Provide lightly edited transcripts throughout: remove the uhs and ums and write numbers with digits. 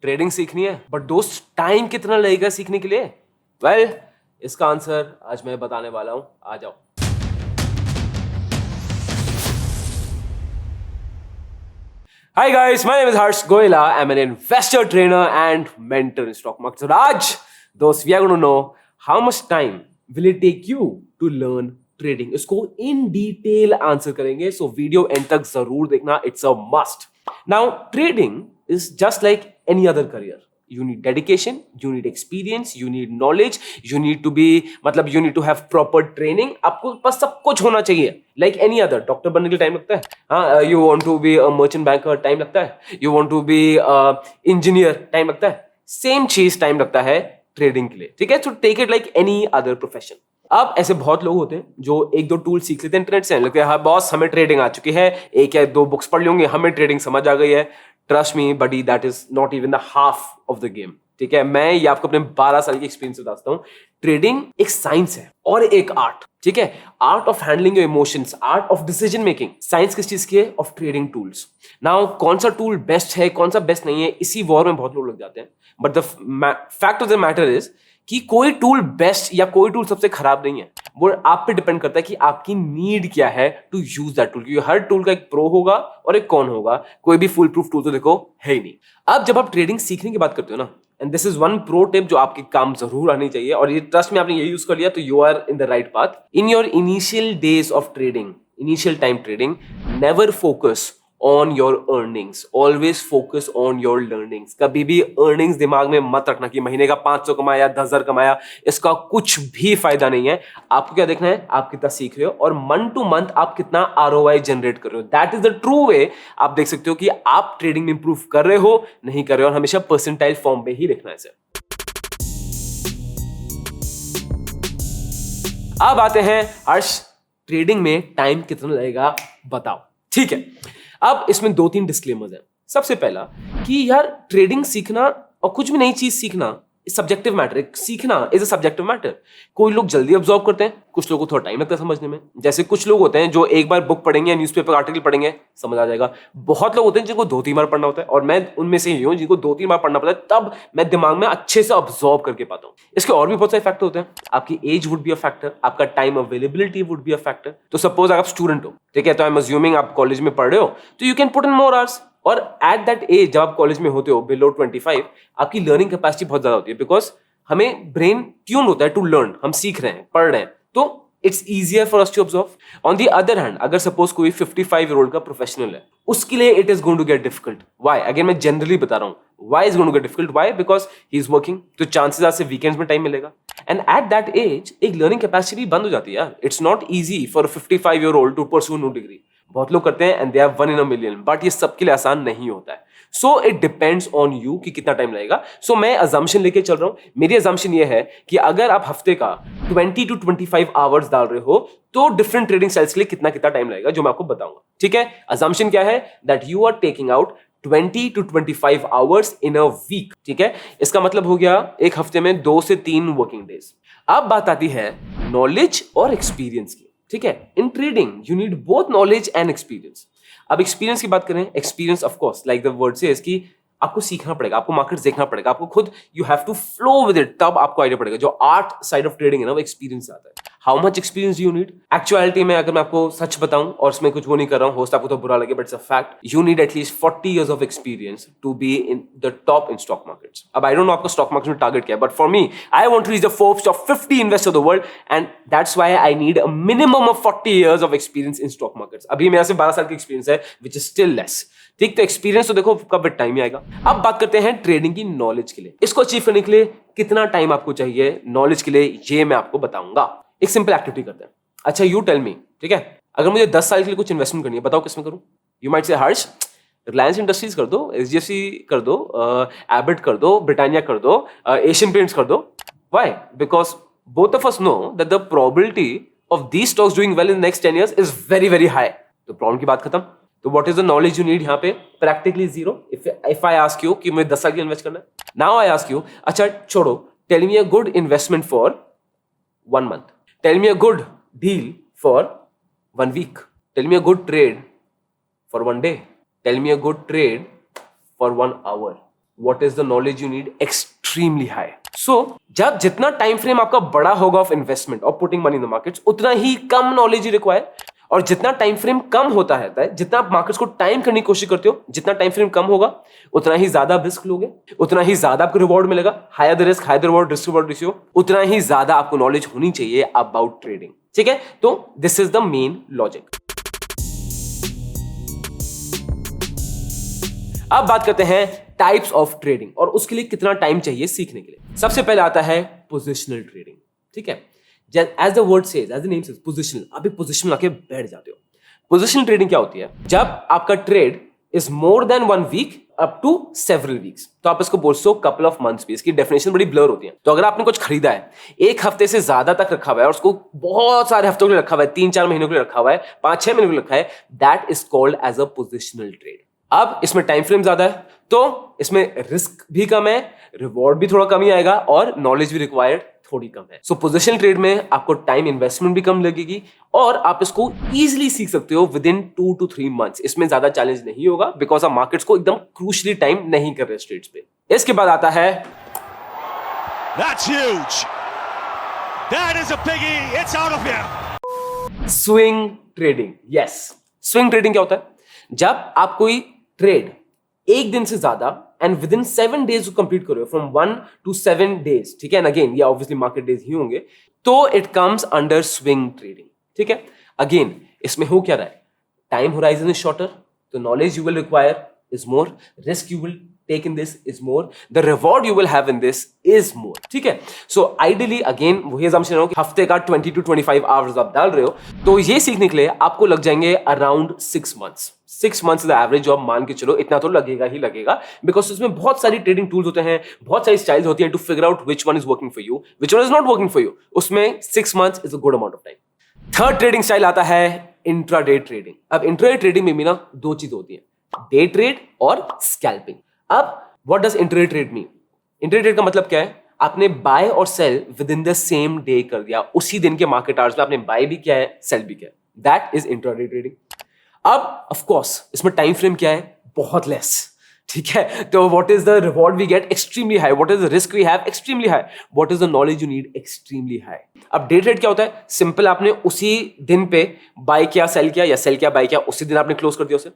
Trading सीखनी है, but दोस्त टाइम कितना लगेगा सीखने के लिए? वेल, इसका आंसर आज मैं बताने वाला हूं, आ जाओ। Hi guys, my name is Harsh Goyla. I'm an investor, trainer and mentor in stock market. So आज दोस्त, we are going to know how much time will it take you to learn trading. इसको in detail answer करेंगे, so video and तक जरूर देखना, it's a must. Now trading is just like any other career. You need dedication, you need experience, you need knowledge, you need to have proper training. आपको पास सब कुछ होना चाहिए. Like any other, doctor बनने के लिए टाइम लगता है. हाँ, you want to be a merchant banker, time लगता है. You want to be engineer, time लगता है. सेम चीज टाइम लगता है ट्रेडिंग के लिए. ठीक है, so take it like any other profession. अब ऐसे बहुत लोग होते हैं जो एक दो टूल सीख लेते हैं इंटरनेट से, लगता है हाँ बॉस हमें ट्रेडिंग आ चुकी है, एक या दो बुक्स पढ़ लेंगे, हमें ट्रेडिंग समझ आ गई है. Trust me buddy, that is not even the half of the game. ठीक है, मैं ये आपको अपने 12 साल की एक्सपीरियंस से बताता हूं. ट्रेडिंग एक साइंस है और एक आर्ट. ठीक है, art of handling your emotions, art of decision making. Science किस चीज की है? Of trading tools. नाउ कौन सा टूल बेस्ट है, कौन सा बेस्ट नहीं है, इसी वॉर में बहुत लोग लग जाते हैं. But the fact of the matter is कि कोई टूल बेस्ट या कोई टूल सबसे खराब नहीं है. वो आप पे डिपेंड करता है कि आपकी नीड क्या है टू यूज दैट टूल. क्योंकि हर टूल का एक प्रो होगा और एक कॉन होगा. कोई भी फुल प्रूफ टूल तो देखो है ही नहीं. अब जब आप ट्रेडिंग सीखने की बात करते हो ना, and this is one pro tip जो आपके काम जरूर आनी चाहिए, और ये ट्रस्ट में आपने ये यूज कर लिया तो you are in the right path. In your initial days of trading, initial time trading, never focus on your earnings, always focus on your learnings. कभी भी earnings दिमाग में मत रखना कि महीने का 500 कमाया, 10,000 कमाया, इसका कुछ भी फायदा नहीं है. आपको क्या देखना है? आप कितना सीख रहे हो और मंथ टू मंथ आप कितना ROI जनरेट कर रहे हो. दैट इज द ट्रू वे. आप देख सकते हो कि आप ट्रेडिंग में इंप्रूव कर रहे हो, नहीं कर रहे हो, और हमेशा परसेंटाइल फॉर्म पे ही लिखना है इसे. अब आते हैं हर्ष, ट्रेडिंग में टाइम कितना लगेगा बताओ. ठीक है, अब इसमें 2-3 डिस्क्लेमर्स हैं. सबसे पहला कि यार ट्रेडिंग सीखना और कुछ भी नई चीज सीखना सब्जेक्टिव मैटर है. सीखना इज अ सब्जेक्टिव मैटर. कोई लोग जल्दी ऑब्जर्व करते हैं, कुछ लोगों को थोड़ा टाइम लगता है समझने में. जैसे कुछ लोग होते हैं जो एक बार बुक पढ़ेंगे या न्यूज़पेपर आर्टिकल पढ़ेंगे, समझ आ जाएगा. बहुत लोग होते हैं जिनको 2-3 बार पढ़ना होता है, और मैं उनमें से ही हूं जिनको 2-3 बार पढ़ना पड़ता है, तब मैं दिमाग में अच्छे से ऑब्जर्व करके पाता हूं. इसके और भी बहुत सारे फैक्टर होते हैं. आपकी age would be a factor, आपका time availability would be a factor. तो सपोज आप स्टूडेंट हो, ठीक है, तो आई एम अज्यूमिंग आप कॉलेज में पढ़ रहे हो, तो you can put in more hours. और एट दैट एज जब आप कॉलेज में होते हो, बिलो 25, आपकी लर्निंग कैपेसिटी बहुत ज्यादा होती है. बिकॉज हमें ब्रेन ट्यून होता है टू लर्न. हम सीख रहे हैं, पढ़ रहे हैं, तो it's easier for us to observe. On the other hand, अगर सपोज कोई 55-year-old का प्रोफेशनल है, उसके लिए it is going to get difficult. Why? Again मैं जनरली बता रहा हूं, why is going to get difficult? Why? Because he is working, तो चांसेस आज से वीकेंड्स में टाइम मिलेगा. एंड एट दैट एज एक लर्निंग कैपेसिटी बंद हो जाती है यार. It's not easy for 55-year-old to pursue new degree. बहुत लोग करते हैं and they are 1 in a million, but ये सबके लिए आसान नहीं होता है. So it depends on you कि कितना टाइम लगेगा. सो मैं अजम्पशन लेके चल रहा हूं. मेरी अजम्पशन ये है कि अगर आप हफ्ते का 20 to 25 आवर्स डाल रहे हो, तो डिफरेंट ट्रेडिंग स्टाइल्स के लिए कितना कितना टाइम लगेगा, जो मैं आपको बताऊंगा. ठीक है, अजम्पशन क्या है? That you are taking out 20 to 25 hours in a week. ठीक है, इसका मतलब हो गया एक हफ्ते में 2 से 3 वर्किंग डेज. अब बात आती है नॉलेज और एक्सपीरियंस की. ठीक है, in trading you need both knowledge and experience. अब एक्सपीरियंस की बात करें, experience of course like the word says कि आपको सीखना पड़ेगा, आपको मार्केट देखना पड़ेगा, आपको खुद you have to flow with it, तब आपको आइडिया पड़ेगा. जो आर्ट साइड ऑफ ट्रेडिंग है ना, वो एक्सपीरियंस आता है. How much experience you need? Actuality में अगर मैं आपको सच बताऊं, और इसमें कुछ वो नहीं कर रहा हूं, होस्ट आपको तो बुरा लगे, but it's a fact, you need at least 40 years of experience to be in the top in stock markets. अब आई डोंट नो आपका स्टॉक मार्केट में टारगेट क्या है, but for me I want to reach the Forbes top 50 investor of the world, and that's why I need a minimum of 40 years of experience in stock markets. अभी मेरा सिर्फ 12 साल का experience है, which is still less. ठीक, तो experience तो देखो कब टाइम ही आएगा. अब बात करते हैं ट्रेडिंग की नॉलेज के लिए. इसको अचीव करने के लिए कितना टाइम आपको चाहिए नॉलेज के लिए, ये मैं आपको बताऊंगा. एक सिंपल एक्टिविटी करते हैं. अच्छा, यू टेल मी, ठीक है, अगर मुझे 10 साल के लिए कुछ इन्वेस्टमेंट करनी है, बताओ किसमें करूं? You might say Harsh, Reliance industries कर दो, HDFC कर दो, एबट कर दो, ब्रिटानिया कर दो, एशियन पेंट्स कर दो. Why? Because both of us know that the probability of these stocks doing well in next 10 years is very very high. तो प्रॉब्लम की बात खत्म. तो what is the knowledge you need यहाँ पे? Practically zero. If I ask you कि मुझे 10 साल के लिए इन्वेस्ट करना है, नाउ आई आस्क यू, अच्छा छोड़ो, tell me a good investment for 1 month. Tell me a good deal for 1 week. Tell me a good trade for 1 day. Tell me a good trade for 1 hour. What is the knowledge you need? Extremely high. So जब जितना time frame आपका बड़ा होगा of investment और putting money in the markets, उतना ही कम knowledge require. और जितना टाइम फ्रेम कम होता है, जितना आप मार्केट्स को टाइम करने की कोशिश करते हो, जितना टाइम फ्रेम कम होगा उतना ही ज्यादा रिस्क लोगे, उतना ही ज्यादा आपको रिवॉर्ड मिलेगा। Higher the risk higher the reward, risk reward ratio, उतना ही ज्यादा आपको नॉलेज होनी चाहिए अबाउट ट्रेडिंग। ठीक है, तो this is the main logic. अब बात करते हैं टाइप्स ऑफ ट्रेडिंग और उसके लिए कितना टाइम चाहिए सीखने के लिए। सबसे पहले आता है पोजिशनल ट्रेडिंग। ठीक है, as the word says, as the name says, positional. आप एक पोजिशन में आके बैठ जाते हो। पोजिशनल ट्रेडिंग क्या होती है? जब आपका trade is more than 1 week up to several weeks, तो आप इसको बोल सकते हो कपल ऑफ मंथ्स भी। इसकी डेफिनेशन बड़ी ब्लर होती है। तो अगर आपने कुछ खरीदा है, एक हफ्ते से ज्यादा तक रखा हुआ है और उसको बहुत सारे हफ्तों के लिए रखा हुआ है, 3-4 महीनों के लिए रखा हुआ है, 5-6 महीनों के लिए रखा है, that is called as a positional trade. अब इसमें टाइम फ्रेम ज्यादा है, तो इसमें रिस्क भी कम है, रिवॉर्ड भी थोड़ा कम ही आएगा और नॉलेज भी रिक्वायर्ड थोड़ी कम है। सो पोजिशनल ट्रेड में आपको टाइम इन्वेस्टमेंट भी कम लगेगी और आप इसको इजीली सीख सकते हो विद इन 2 to 3 मंथ्स। इसमें ज्यादा चैलेंज नहीं होगा बिकॉज आप मार्केट्स को एकदम क्रूशली टाइम नहीं कर रहे ट्रेड्स पे। इसके बाद आता है That's huge. That is a biggie. It's out of here. Swing trading. Yes, swing trading क्या होता है? जब आप कोई ट्रेड एक दिन से ज्यादा and with in 7 days complete करो, फ्रॉम 1 to 7 डेज, ठीक है, एंड अगेन ये ऑब्वियसली मार्केट डेज ही होंगे, तो it comes under swing trading. ठीक है, अगेन इसमें हो क्या रहा है? टाइम होराइजन इज शॉर्टर, तो knowledge you will require is more, risk you will take in this is more, the reward you will have in this is more। ठीक है, so ideally again वही assumption हो कि हफ्ते का 20 to 25 hours आप डाल रहे हो, तो ये सीखने के लिए आपको लग जाएंगे around 6 months. 6 months the average, जो आप मान के चलो इतना तो लगेगा ही लगेगा, बिकॉज उसमें बहुत सारी ट्रेडिंग टूल्स होते हैं, बहुत सारी स्टाइल्स होती हैं to figure out which one is working for you, which one is not working for you. उसमें 6 months is a good amount of time. Third trading style आता है इंट्राडे ट्रेडिंग। अब इंट्राडे ट्रेडिंग में भी ना 2 चीज होती है, डे ट्रेड और स्कैल्पिंग। अब what does intraday trade mean? Intraday trade का मतलब क्या है? आपने बाय और sell within the same day कर दिया, उसी दिन के मार्केट आवर्स में आपने बाय भी किया है, सेल भी किया है, दैट इज इंट्राडे ट्रेडिंग। अब ऑफ कोर्स इसमें टाइम फ्रेम क्या है? बहुत लेस। ठीक है, तो what is the reward we get? Extremely high. What is the risk we have? Extremely high. What is the knowledge you need? Extremely high. अब day trade क्या होता है? सिंपल, आपने उसी दिन पे बाय किया, सेल किया, या सेल किया, बाय किया, उसी दिन आपने क्लोज कर दिया उसे।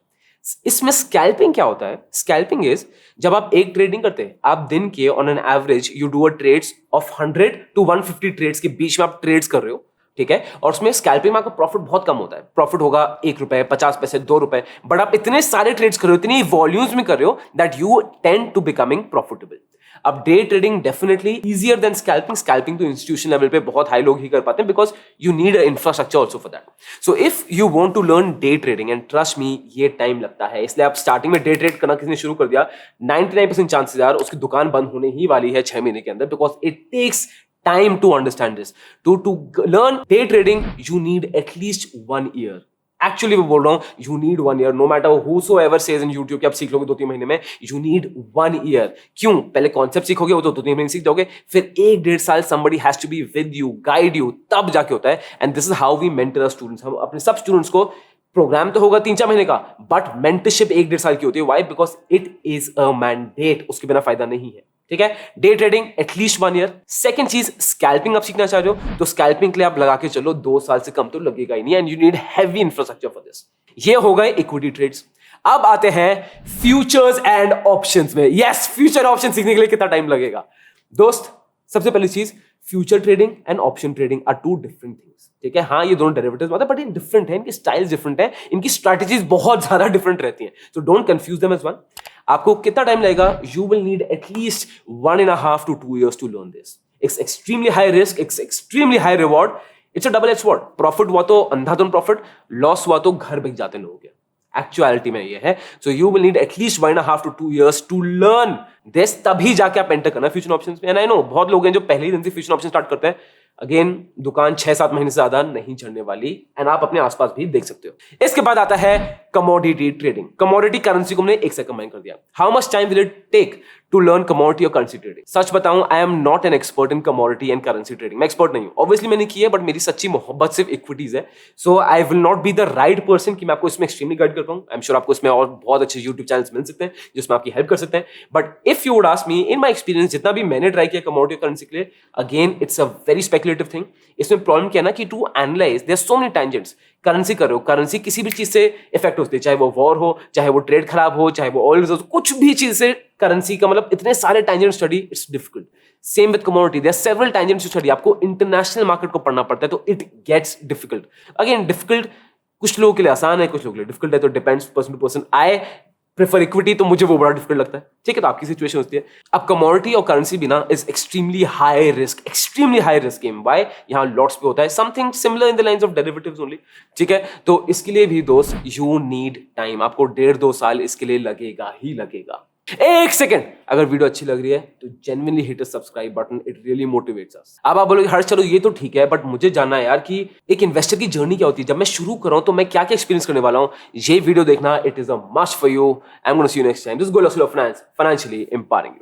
इसमें स्कैल्पिंग क्या होता है? स्कैल्पिंग इज जब आप एक ट्रेडिंग करते हैं, आप दिन के on an average you do a trades of 100 to 150 trades के बीच में आप ट्रेड्स कर रहे हो। ठीक है, और उसमें स्कैल्पिंग में आपका प्रॉफिट बहुत कम होता है। प्रॉफिट होगा 1 रुपए, 50 पैसे, 2 रुपए, बट आप इतने सारे ट्रेड्स कर रहे हो, इतनी वॉल्यूम्स में कर रहे हो that you tend to becoming profitable. अब day trading definitely easier than scalping. Scalping तो इंस्टीट्यूशन लेवल पे बहुत हाई लोग ही कर पाते हैं because you need infrastructure also for that. So if you want to learn day trading, and trust me ये टाइम लगता है, इसलिए आप स्टार्टिंग में डे ट्रेड करना किसी ने शुरू कर दिया, 99% चांसेस यार उसकी दुकान बंद होने ही वाली है 6 महीने के अंदर, because it takes time to understand this. To learn day trading, you need at least 1 year. Actually मैं बोल रहा हूँ, you need 1 year. No matter whosoever says in YouTube कि आप सीख लोगे 2-3 महीने में, you need 1 year. क्यों? पहले कॉन्सेप्ट सीखोगे, वो तो 2-3 महीने सीख जाओगे, फिर 1-1.5 साल somebody has to be with you, guide you, तब जाके होता है। And this is how we mentor our students. हम अपने सब स्टूडेंट्स को, प्रोग्राम तो होगा 3-4 महीने का, बट मेंटरशिप 1-1.5 साल की होती है। Why? Because it is a mandate, उसके बिना फायदा नहीं है। ठीक है, day trading at least 1 year. Second चीज, स्कैल्पिंग आप सीखना चाह रहे हो तो स्कैल्पिंग के लिए आप लगा के चलो 2 साल से कम तो लगेगा ही नहीं, and you need heavy infrastructure for this. ये हो गए इक्विटी ट्रेड्स। अब आते हैं फ्यूचर्स एंड ऑप्शंस में। यस, फ्यूचर ऑप्शन सीखने के लिए कितना टाइम लगेगा? दोस्त, सबसे पहली चीज, future trading and option trading are 2 different things. ठीक है, हाँ ये दोनों डेरिवेटिव्स होते हैं, बट ये डिफरेंट है, इनकी स्टाइल्स डिफरेंट है, इनकी स्ट्रैटेजीज बहुत ज्यादा डिफरेंट रहती हैं। So don't confuse them as one. आपको कितना टाइम लगेगा? You will need at least 1.5 to 2 years to learn this. It's extremely high risk, it's extremely high reward, it's a double edge sword. Profit हुआ तो अंधाधुन profit, loss हुआ तो घर बिक जाते लोगों के। एक्चुअलिटी में ये है। So you will need at least 1.5 to 2 years to learn this, तभी जाके आप एंटर करना फ्यूचर ऑप्शंस में। एंड आई नो बहुत लोग हैं जो पहले ही दिन से फ्यूचर ऑप्शन स्टार्ट करते हैं। अगेन दुकान 6-7 महीने से ज्यादा नहीं चढ़ने वाली, एंड आप अपने आसपास भी देख सकते हो। इसके बाद आता है कमोडिटी ट्रेडिंग। कमोडिटी करेंसी को हमने एक से कंबाइन कर दिया। How much time will it take to learn commodity or currency trading. सच बताऊं, I am not an expert in commodity and currency trading. मैं एक्सपर्ट नहीं हूं. Obviously मैंने की है, बट मेरी सच्ची मोहब्बत सिर्फ इक्विटीज है. So I will not be the right person कि मैं आपको इसमें एक्सट्रीमली गाइड कर पाऊं. I'm sure आपको इसमें और बहुत अच्छे YouTube चैनल्स मिल सकते हैं जिसमें आपकी हेल्प कर सकते हैं. But if you would ask me, in my experience जितना भी मैंने ट्राई किया कमोडिटी और करेंसी के लिए, again it's a very speculative thing. इसमें प्रॉब्लम क्या है ना कि to analyse there so many tangents. Currency करो, करेंसी किसी भी चीज से इफेक्ट होती है, चाहे वो वॉर हो, चाहे वो ट्रेड खराब हो, चाहे वो ऑयल रिजर्व, कुछ भी चीज से करेंसी का मतलब इतने सारे tangent study, it's difficult. Same with commodity, there are several tangents to study. आपको इंटरनेशनल मार्केट को पढ़ना पड़ता है, तो it gets difficult. Again difficult कुछ लोगों के लिए आसान है, कुछ लोगों के लिए डिफिकल्ट है, तो depends person to person. I prefer equity, तो मुझे वो बड़ा डिफिकल्ट लगता है. ठीक है, तो आपकी सिचुएशन होती है. अब कमोडिटी और करेंसी भी ना is extremely high risk game. Why? यहाँ लॉट्स पे होता है, something similar in the lines of derivatives only. ठीक है, तो इसके लिए भी दोस्त यू नीड टाइम. आपको 1.5-2 साल इसके लिए लगेगा ही लगेगा. एक सेकंड, अगर वीडियो अच्छी लग रही है तो genuinely hit the subscribe button. It really motivates अस. अब आप बोलोगे हर्ष चलो ये तो ठीक है, बट मुझे जानना है यार कि एक इन्वेस्टर की जर्नी क्या होती है. जब मैं शुरू कर रहा हूं तो मैं क्या क्या एक्सपीरियंस करने वाला हूं. ये वीडियो देखना, it is a must for you. I am gonna see you next time. This is Golak school of finance, financially empowering.